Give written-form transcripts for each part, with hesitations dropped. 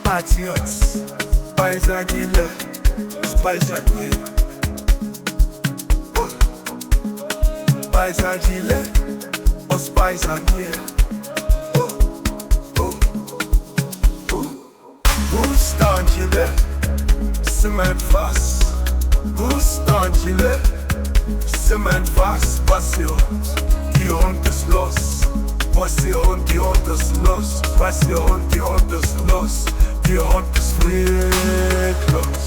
Patriots, paisagile, paisagile, paisagile, os paisagile. Ustancile, cement fast. Ustancile, cement fast. Passion, die Hund ist los. Passion, die Hund ist los. Passion, die Hund ist los. Die Hund ist friedlos.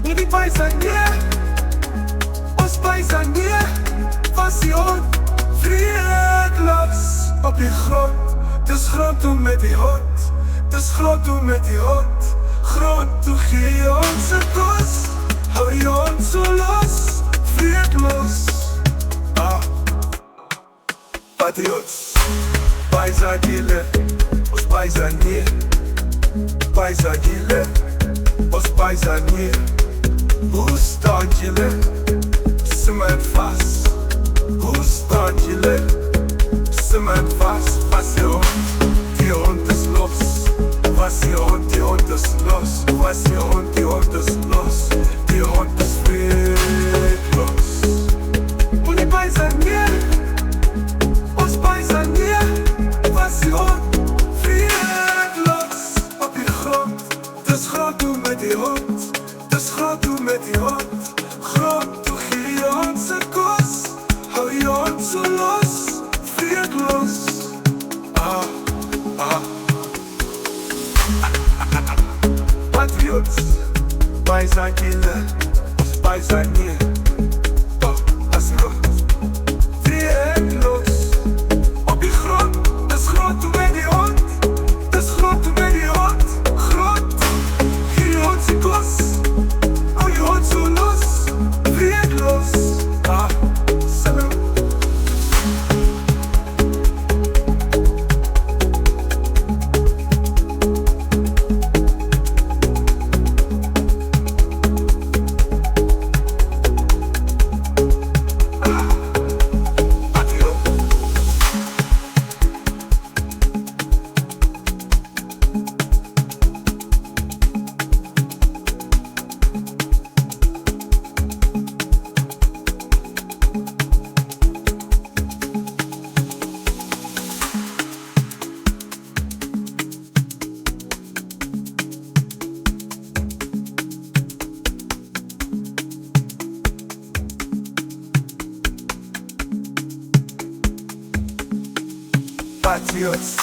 Und die Paisanier, os Paisanier. Passion, friedlos. Op die grond, dus grond toe met die hond. Dus grond toe met die hond. Grond toe gee je ons een kus. Hou je ons zo los, friedlos. Patriots, paisagile, os paisanier. Paisagile, os paisanier. Ustancile, cement fast. Ustancile, cement fast. Passion, die Hund ist los. Passion, die Hund ist los. Passion, die Hund ist los. Die Hund ist friedlos. Und die Paisanier, os Paisanier. Passion, friedlos. Op die grond, dus grond toe met die hond. Dus grond toe met die hond. Grond toe gee je ons een kus. Hou je ons zo los, friedlos. Patriots, paisagile, os paisanier. Friedlos. Op die grond, dus grond toe met die hond. Dus grond toe met die hond. Grond, gee je ons een kus. Hou je ons zo los, friedlos. Salut. Patriots,